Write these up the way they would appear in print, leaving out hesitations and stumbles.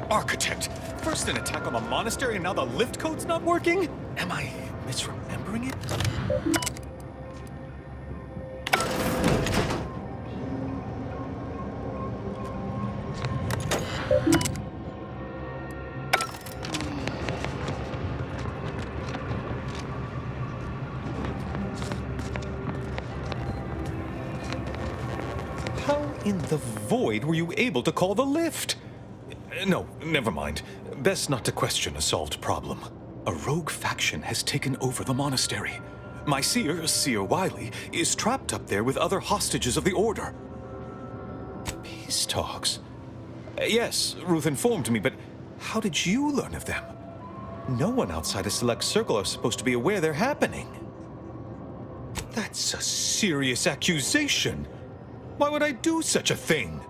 architect. First an attack on the monastery and now the lift code's not working? Am I misremembering it? How in the void were you able to call the lift? No, never mind. Best not to question a solved problem. A rogue faction has taken over the monastery. My seer Wiley, is trapped up there with other hostages of the Order. Peace talks? Yes, Ruth informed me, but how did you learn of them? No one outside a select circle are supposed to be aware they're happening. That's a serious accusation. Why would I do such a thing?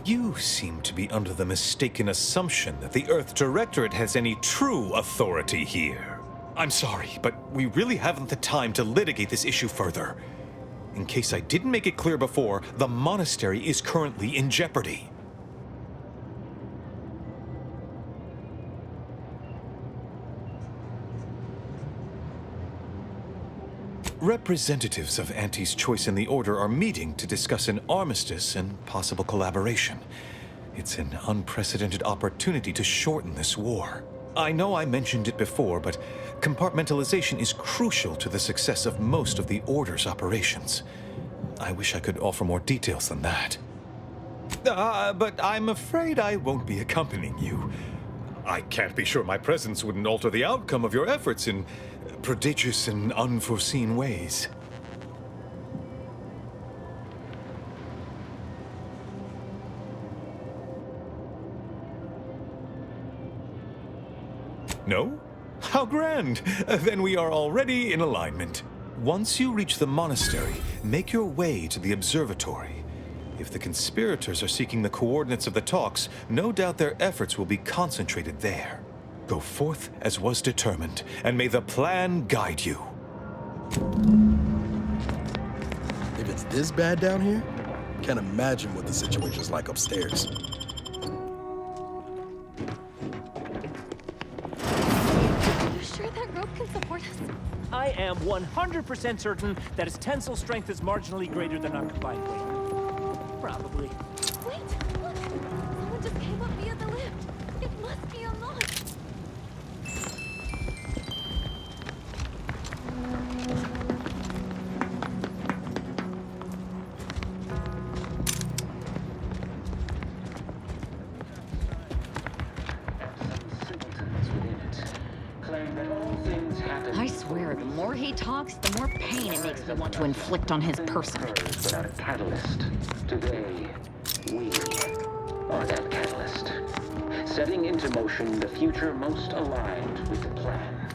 You seem to be under the mistaken assumption that the Earth Directorate has any true authority here. I'm sorry, but we really haven't the time to litigate this issue further. In case I didn't make it clear before, the monastery is currently in jeopardy. Representatives of Auntie's Choice and the Order are meeting to discuss an armistice and possible collaboration. It's an unprecedented opportunity to shorten this war. I know I mentioned it before, but compartmentalization is crucial to the success of most of the Order's operations. I wish I could offer more details than that. But I'm afraid I won't be accompanying you. I can't be sure my presence wouldn't alter the outcome of your efforts in prodigious and unforeseen ways. No? How grand! Then we are already in alignment. Once you reach the monastery, make your way to the observatory. If the conspirators are seeking the coordinates of the talks, no doubt their efforts will be concentrated there. Go forth as was determined, and may the plan guide you. If it's this bad down here, can't imagine what the situation's like upstairs. Are you sure that rope can support us? I am 100% certain that its tensile strength is marginally greater than our combined weight. Probably. Wait, look! Someone just came up via the lift. It must be unlocked. I swear, the more he talks, the more pain it makes me want to inflict on his person. Without a catalyst, today, we are that catalyst, setting into motion the future most aligned with the plan.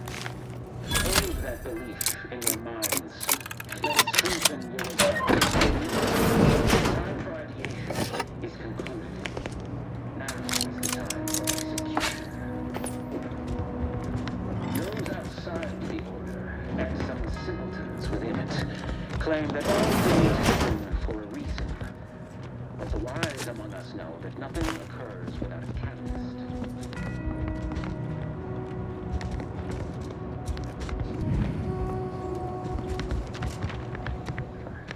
Hold that belief in your minds. Let it strengthen your time for ideation is concluded. Now is the time for execution. Those outside the Order, and some simpletons within it, claim that all things happen for a reason. But the wise among us know that nothing occurs without a catalyst.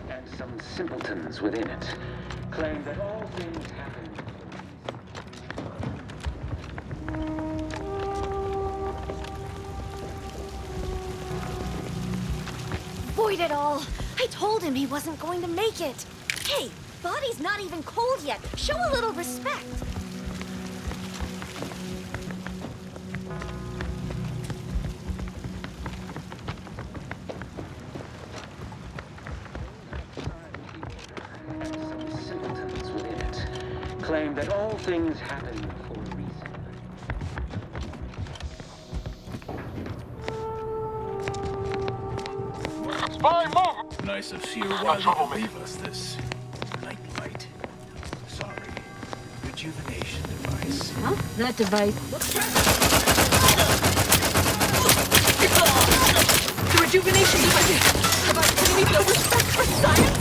And some simpletons within it claim that all things happen. Void it all! I told him he wasn't going to make it. Hey, body's not even cold yet. Show a little respect. And some simpletons within it claim that all things happen for a reason. Nice of you to leave us this nightlight. Sorry. Rejuvenation device. Huh? That device. The rejuvenation device. Have I any no respect for science?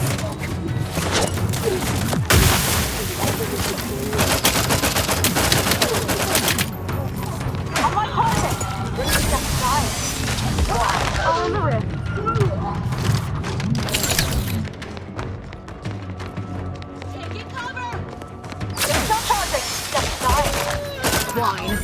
swine.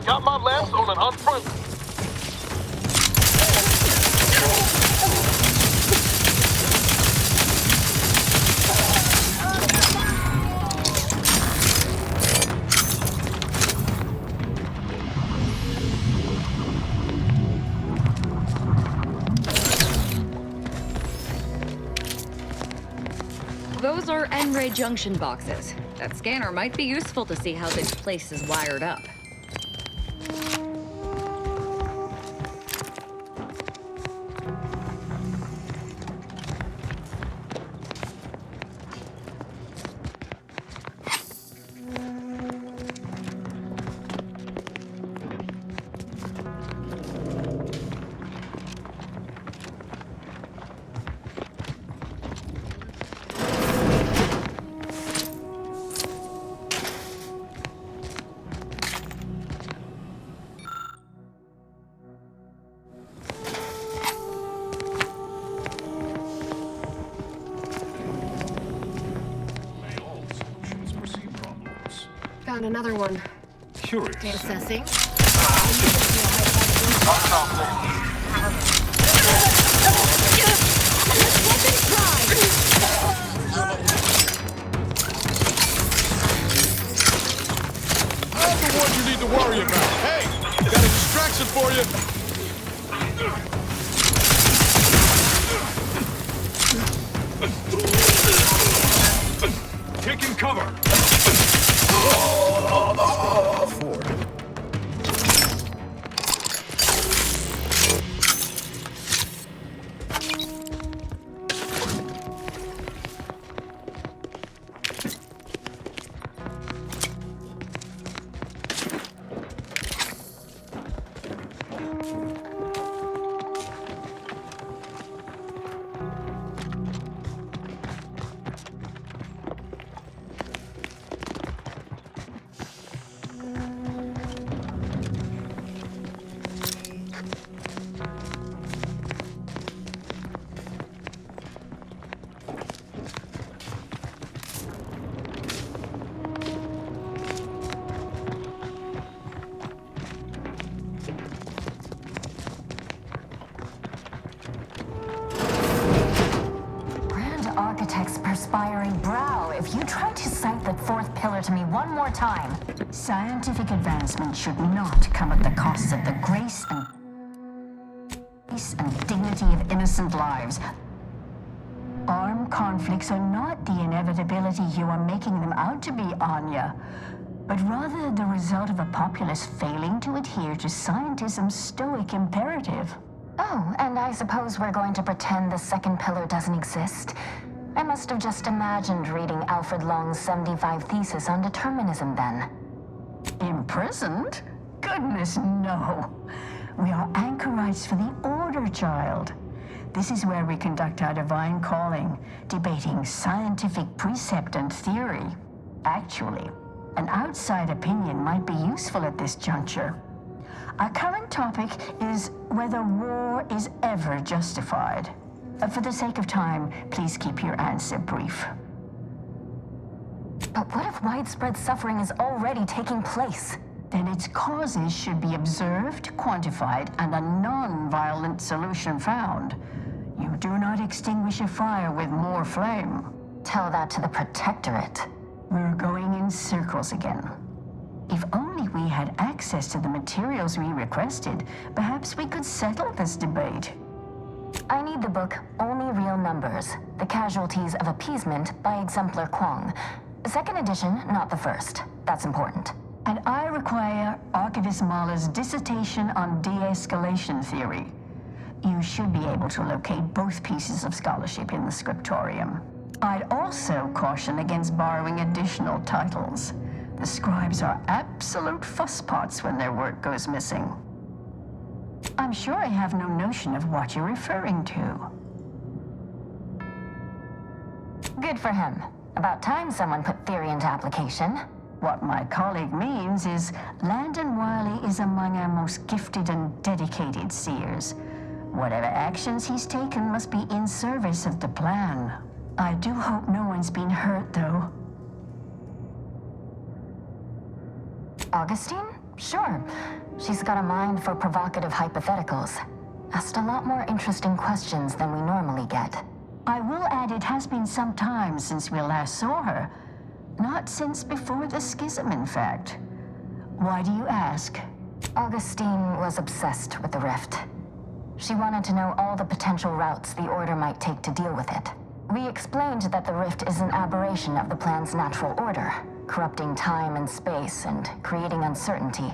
Got my lance on an unfriendly. Those are N-ray junction boxes. That scanner might be useful to see how this place is wired up. Found another one. Curious. Assessing. I'm the one you need to worry about. Hey, got a distraction for you. Taking cover. Ford. Architect's perspiring brow if you try to cite the fourth pillar to me one more time. Scientific advancement should not come at the cost of the grace and dignity of innocent lives. Armed conflicts are not the inevitability you are making them out to be, Anya, but rather the result of a populace failing to adhere to scientism's stoic imperative. Oh, and I suppose we're going to pretend the second pillar doesn't exist? I must have just imagined reading Alfred Long's 75 thesis on determinism then. Imprisoned? Goodness, no. We are anchorites for the order, child. This is where we conduct our divine calling, debating scientific precept and theory. Actually, an outside opinion might be useful at this juncture. Our current topic is whether war is ever justified. For the sake of time, please keep your answer brief. But what if widespread suffering is already taking place? Then its causes should be observed, quantified, and a non-violent solution found. You do not extinguish a fire with more flame. Tell that to the Protectorate. We're going in circles again. If only we had access to the materials we requested, perhaps we could settle this debate. I need the book Only Real Numbers, The Casualties of Appeasement by Exemplar Kwong. Second edition, not the first. That's important. And I require Archivist Mahler's dissertation on de-escalation theory. You should be able to locate both pieces of scholarship in the scriptorium. I'd also caution against borrowing additional titles. The scribes are absolute fusspots when their work goes missing. I'm sure I have no notion of what you're referring to. Good for him. About time someone put theory into application. What my colleague means is Landon Wiley is among our most gifted and dedicated seers. Whatever actions he's taken must be in service of the plan. I do hope no one's been hurt, though. Augustine? Sure. She's got a mind for provocative hypotheticals. Asked a lot more interesting questions than we normally get. I will add it has been some time since we last saw her. Not since before the schism, in fact. Why do you ask? Augustine was obsessed with the rift. She wanted to know all the potential routes the Order might take to deal with it. We explained that the rift is an aberration of the plan's natural order, corrupting time and space and creating uncertainty.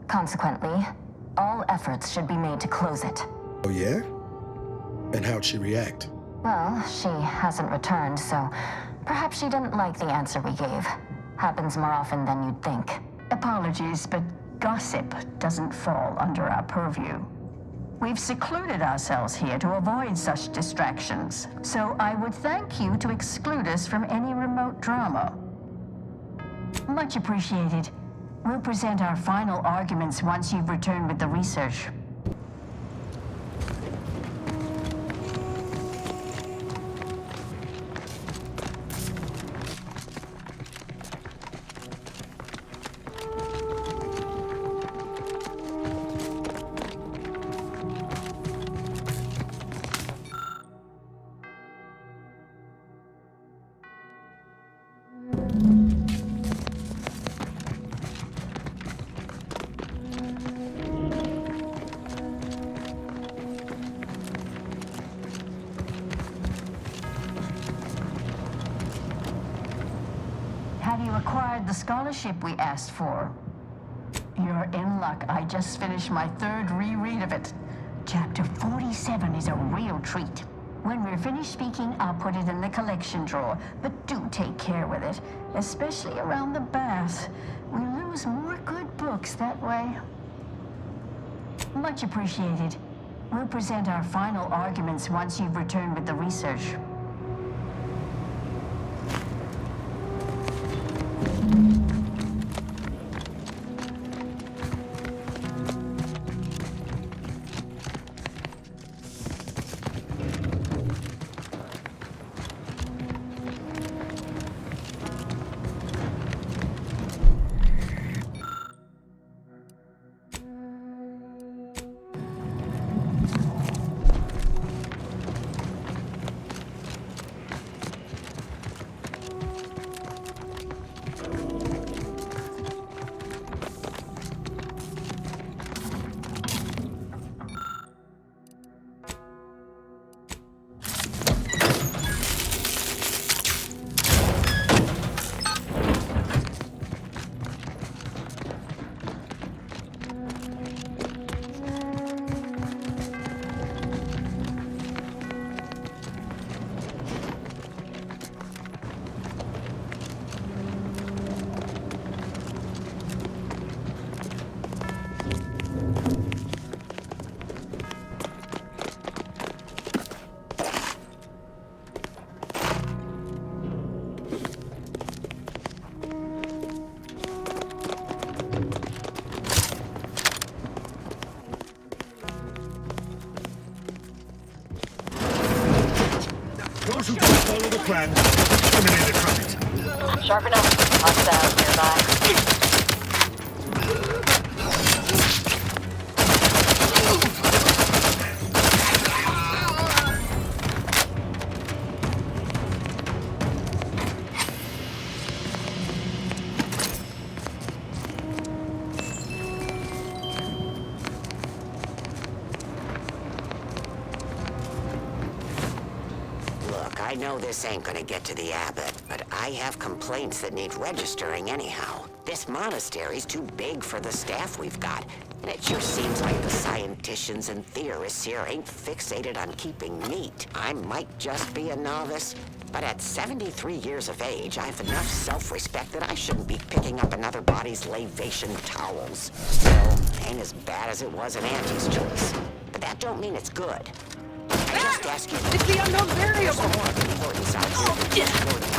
Consequently, all efforts should be made to close it. Oh, yeah? And how'd she react? Well, she hasn't returned, so perhaps she didn't like the answer we gave. Happens more often than you'd think. Apologies, but gossip doesn't fall under our purview. We've secluded ourselves here to avoid such distractions, so I would thank you to exclude us from any remote drama. Much appreciated. We'll present our final arguments once you've returned with the research. Have you acquired the scholarship we asked for? You're in luck. I just finished my third reread of it. Chapter 47 is a real treat. When we're finished speaking, I'll put it in the collection drawer, but do take care with it, especially around the bath. We lose more good books that way. Much appreciated. We'll present our final arguments once you've returned with the research. Those who don't follow the plan are eliminated from it. Sharp enough. Hostiles nearby. I know this ain't gonna get to the abbot, but I have complaints that need registering anyhow. This monastery's too big for the staff we've got, and it sure seems like the scienticians and theorists here ain't fixated on keeping neat. I might just be a novice, but at 73 years of age, I have enough self-respect that I shouldn't be picking up another body's lavation towels. Still, ain't as bad as it was in Auntie's choice. But that don't mean it's good. I just ask you... It's the unknown variable! There's more importance out here than just word of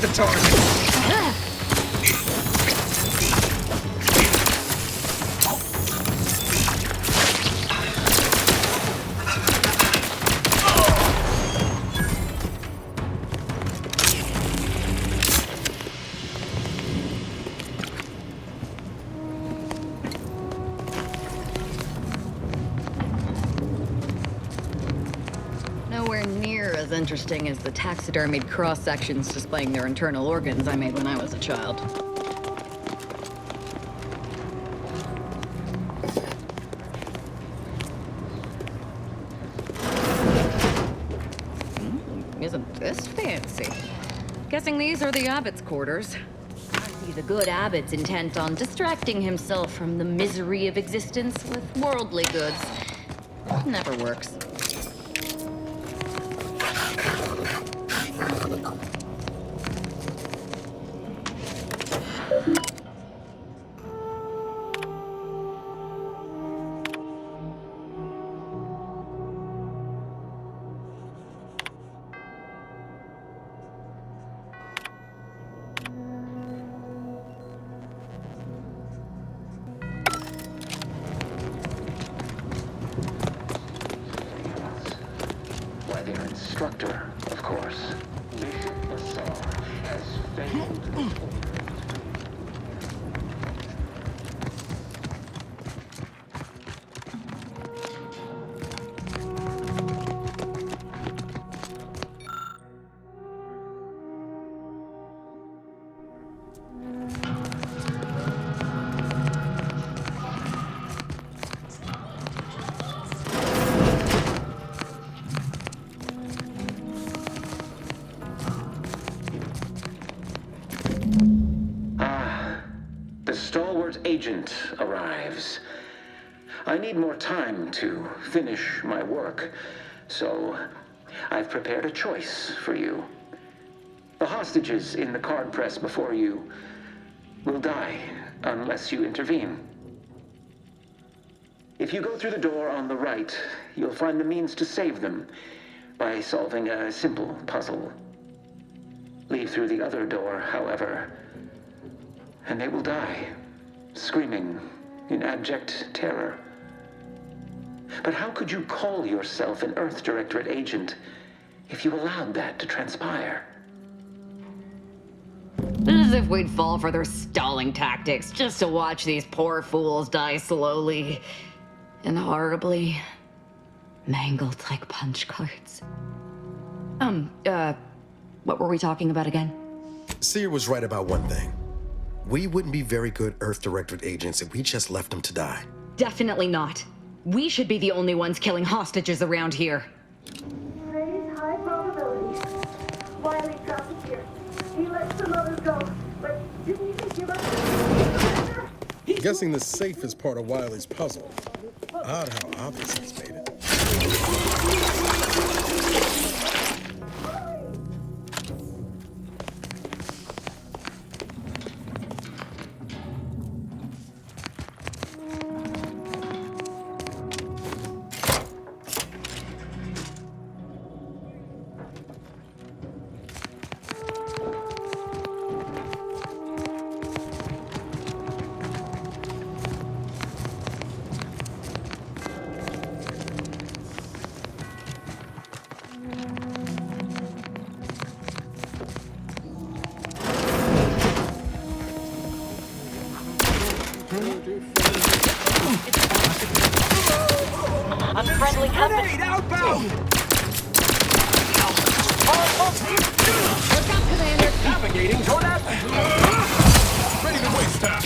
the target! Nowhere near as interesting as the taxidermied cross-sections displaying their internal organs I made when I was a child. Isn't this fancy? Guessing these are the abbot's quarters. Must be the good abbot's intent on distracting himself from the misery of existence with worldly goods. Never works. Instructor, of course. Bishop Bassar has failed. Agent arrives. I need more time to finish my work, so I've prepared a choice for you. The hostages in the card press before you will die unless you intervene. If you go through the door on the right, you'll find the means to save them by solving a simple puzzle. Leave through the other door, however, and they will die, screaming in abject terror. But how could you call yourself an Earth Directorate agent if you allowed that to transpire? As if we'd fall for their stalling tactics just to watch these poor fools die slowly and horribly, mangled like punch cards. What were we talking about again? Seer was right about one thing. We wouldn't be very good Earth Directorate agents if we just left them to die. Definitely not. We should be the only ones killing hostages around here. Raise high probability. Wiley dropped us here. He let some others go, but didn't even give us the Guessing the safe is part of Wiley's puzzle. Odd how obvious he's made it. Unfriendly company. Outbound! Look out, Commander! Navigating toward Atlas! Ready to waste time!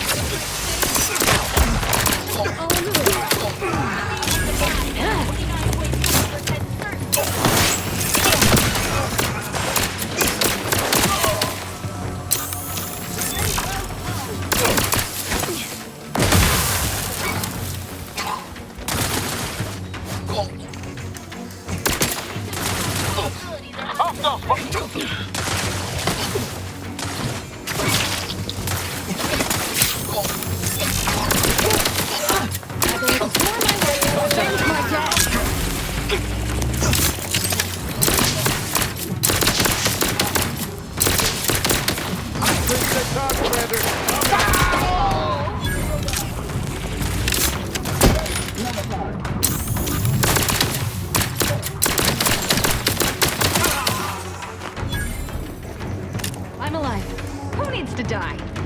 to die.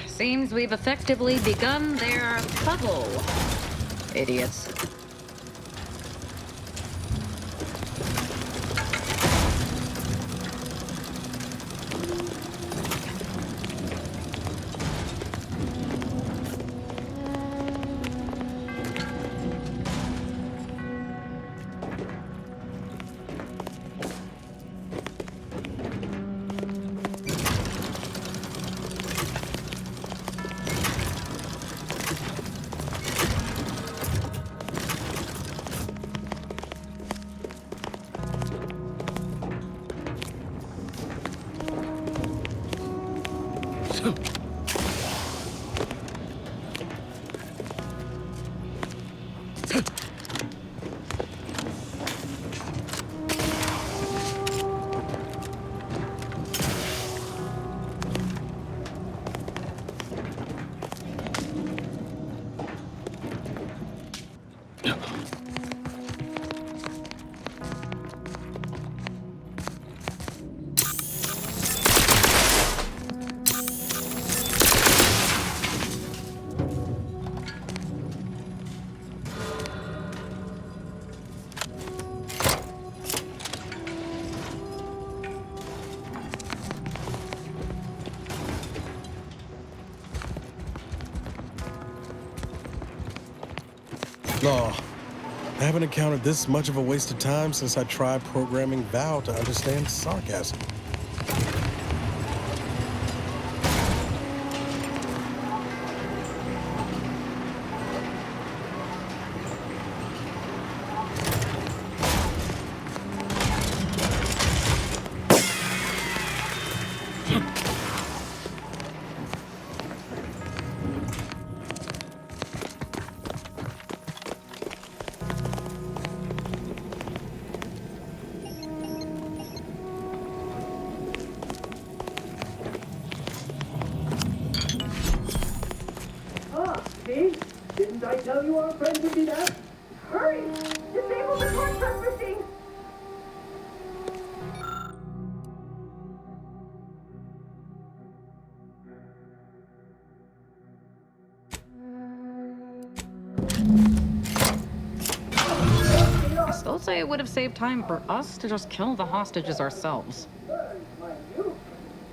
Seems we've effectively begun their puzzle. Idiots. No, I haven't encountered this much of a waste of time since I tried programming Val to understand sarcasm. See? Didn't I tell you our friends would be back? Hurry! Disable the torch press machine! I'll say it would have saved time for us to just kill the hostages ourselves.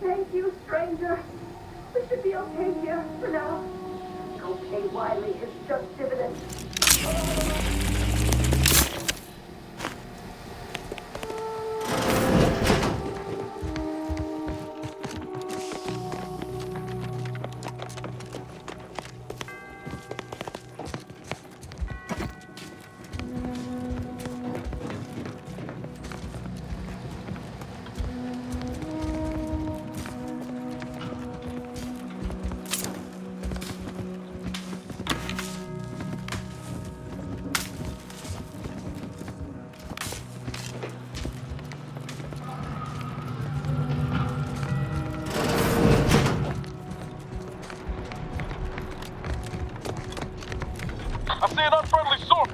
Thank you, stranger. We should be okay here for now. Go pay Wiley his just dividends. I see an unfriendly sword!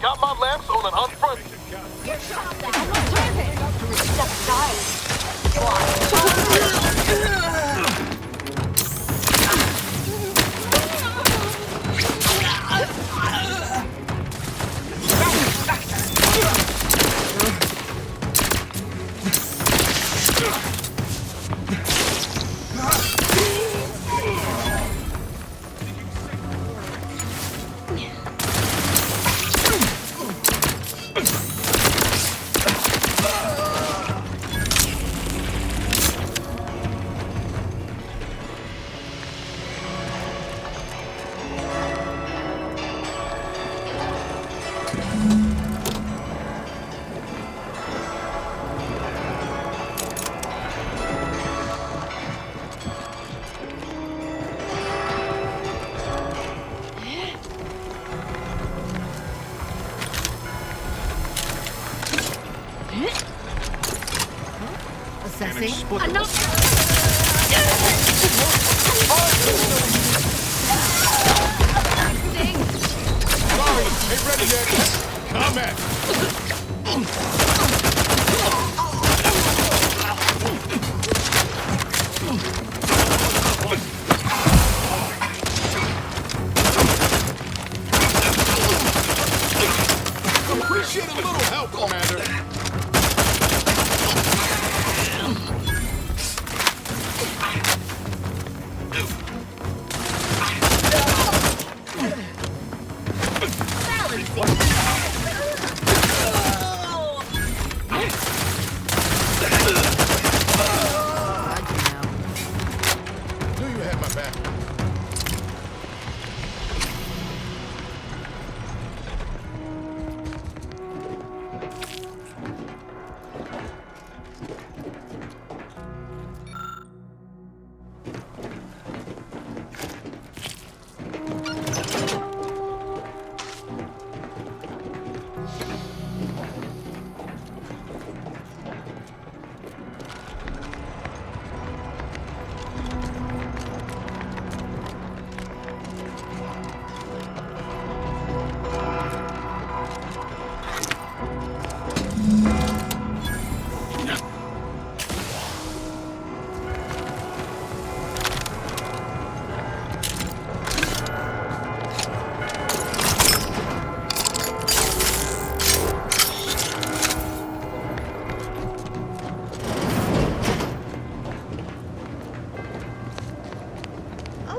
Got my lamps on an unfriendly.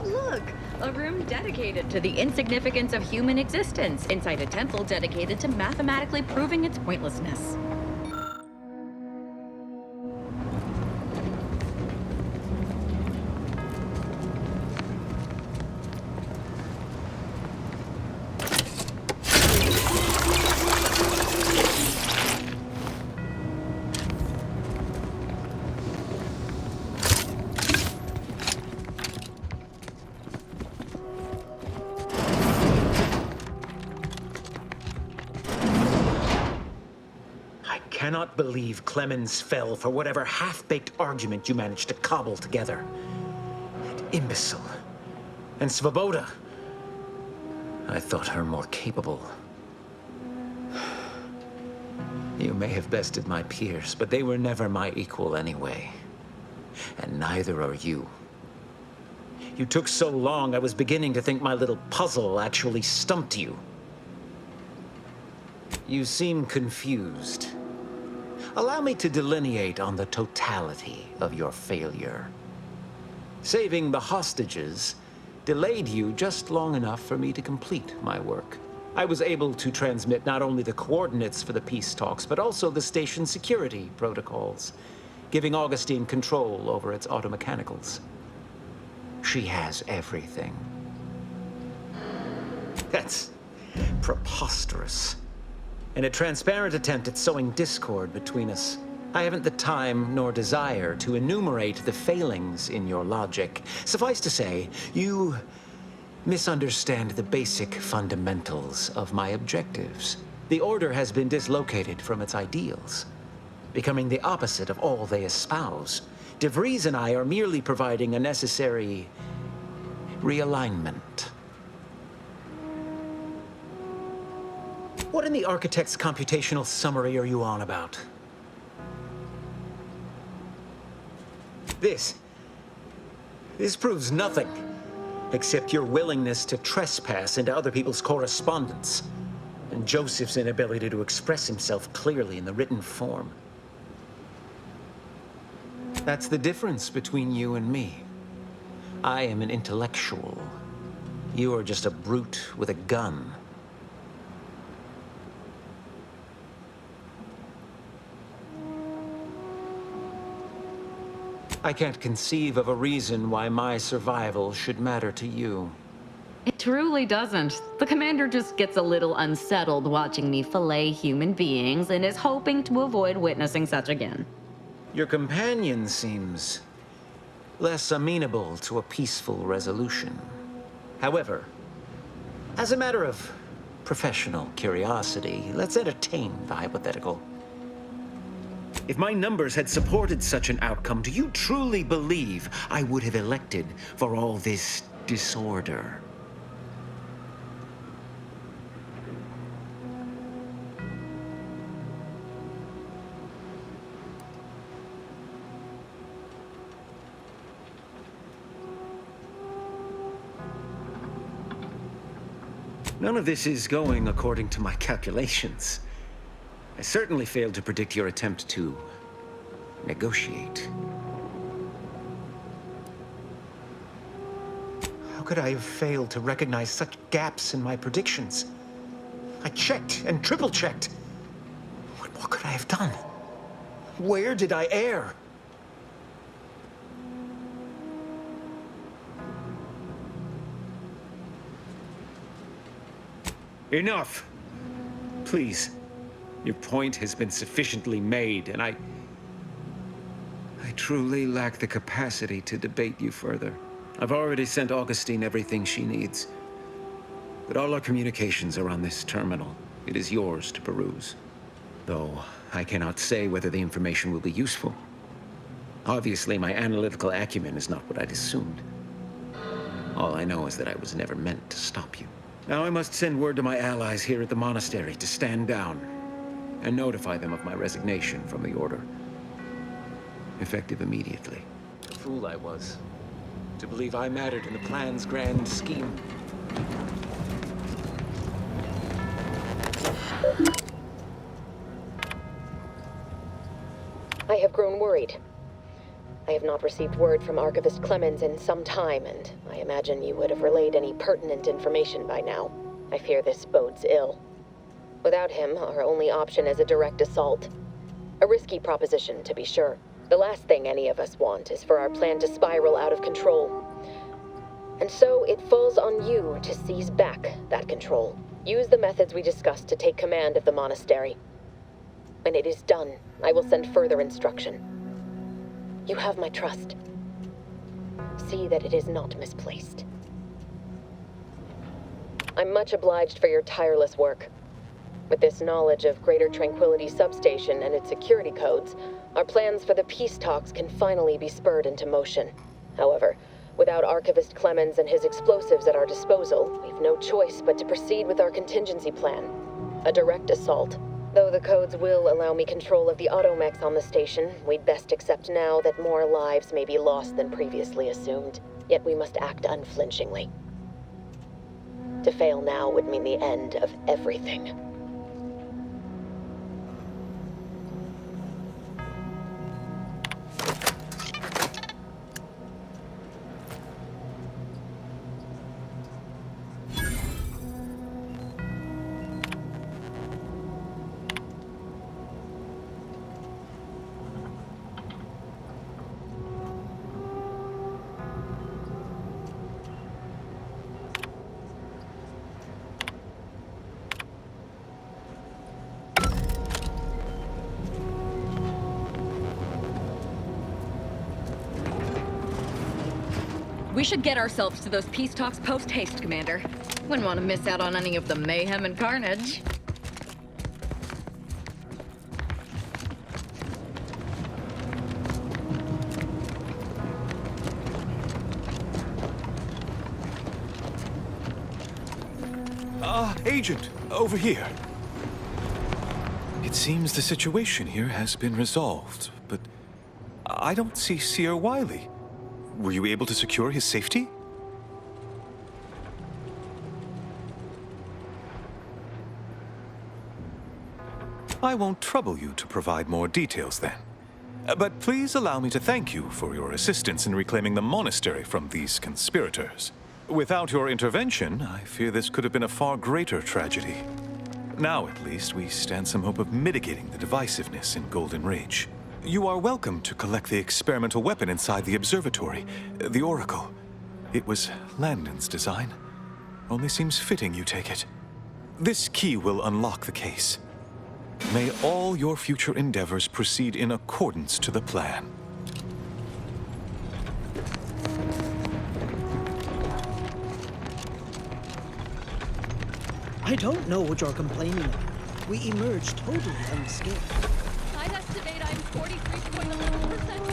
Oh, look! A room dedicated to the insignificance of human existence inside a temple dedicated to mathematically proving its pointlessness. I cannot believe Clemens fell for whatever half-baked argument you managed to cobble together. That imbecile. And Svoboda. I thought her more capable. You may have bested my peers, but they were never my equal anyway. And neither are you. You took so long, I was beginning to think my little puzzle actually stumped you. You seem confused. Allow me to delineate on the totality of your failure. Saving the hostages delayed you just long enough for me to complete my work. I was able to transmit not only the coordinates for the peace talks, but also the station security protocols, giving Augustine control over its automechanicals. She has everything. That's preposterous. In a transparent attempt at sowing discord between us, I haven't the time nor desire to enumerate the failings in your logic. Suffice to say, you misunderstand the basic fundamentals of my objectives. The Order has been dislocated from its ideals, becoming the opposite of all they espouse. De Vries and I are merely providing a necessary realignment. What in the architect's computational summary are you on about? This proves nothing, except your willingness to trespass into other people's correspondence, and Joseph's inability to express himself clearly in the written form. That's the difference between you and me. I am an intellectual. You are just a brute with a gun. I can't conceive of a reason why my survival should matter to you. It truly doesn't. The commander just gets a little unsettled watching me fillet human beings and is hoping to avoid witnessing such again. Your companion seems less amenable to a peaceful resolution. However, as a matter of professional curiosity, let's entertain the hypothetical. If my numbers had supported such an outcome, do you truly believe I would have elected for all this disorder? None of this is going according to my calculations. I certainly failed to predict your attempt to negotiate. How could I have failed to recognize such gaps in my predictions? I checked and triple-checked. What could I have done? Where did I err? Enough! Please. Your point has been sufficiently made, and I truly lack the capacity to debate you further. I've already sent Augustine everything she needs. But all our communications are on this terminal. It is yours to peruse. Though I cannot say whether the information will be useful. Obviously, my analytical acumen is not what I'd assumed. All I know is that I was never meant to stop you. Now I must send word to my allies here at the monastery to stand down and notify them of my resignation from the Order. Effective immediately. The fool I was, to believe I mattered in the plan's grand scheme. I have grown worried. I have not received word from Archivist Clemens in some time, and I imagine you would have relayed any pertinent information by now. I fear this bodes ill. Without him, our only option is a direct assault. A risky proposition, to be sure. The last thing any of us want is for our plan to spiral out of control. And so it falls on you to seize back that control. Use the methods we discussed to take command of the monastery. When it is done, I will send further instruction. You have my trust. See that it is not misplaced. I'm much obliged for your tireless work. With this knowledge of Greater Tranquility Substation and its security codes, our plans for the peace talks can finally be spurred into motion. However, without Archivist Clemens and his explosives at our disposal, we've no choice but to proceed with our contingency plan. A direct assault. Though the codes will allow me control of the automechs on the station, we'd best accept now that more lives may be lost than previously assumed. Yet we must act unflinchingly. To fail now would mean the end of everything. We should get ourselves to those peace talks post-haste, Commander. Wouldn't want to miss out on any of the mayhem and carnage. Agent, over here. It seems the situation here has been resolved, but I don't see Seer Wiley. Were you able to secure his safety? I won't trouble you to provide more details then. But please allow me to thank you for your assistance in reclaiming the monastery from these conspirators. Without your intervention, I fear this could have been a far greater tragedy. Now, at least, we stand some hope of mitigating the divisiveness in Golden Rage. You are welcome to collect the experimental weapon inside the observatory, the Oracle. It was Landon's design. Only seems fitting you take it. This key will unlock the case. May all your future endeavors proceed in accordance to the plan. I don't know what you're complaining about. We emerged totally unscathed. I'd estimate I'm 43.11%.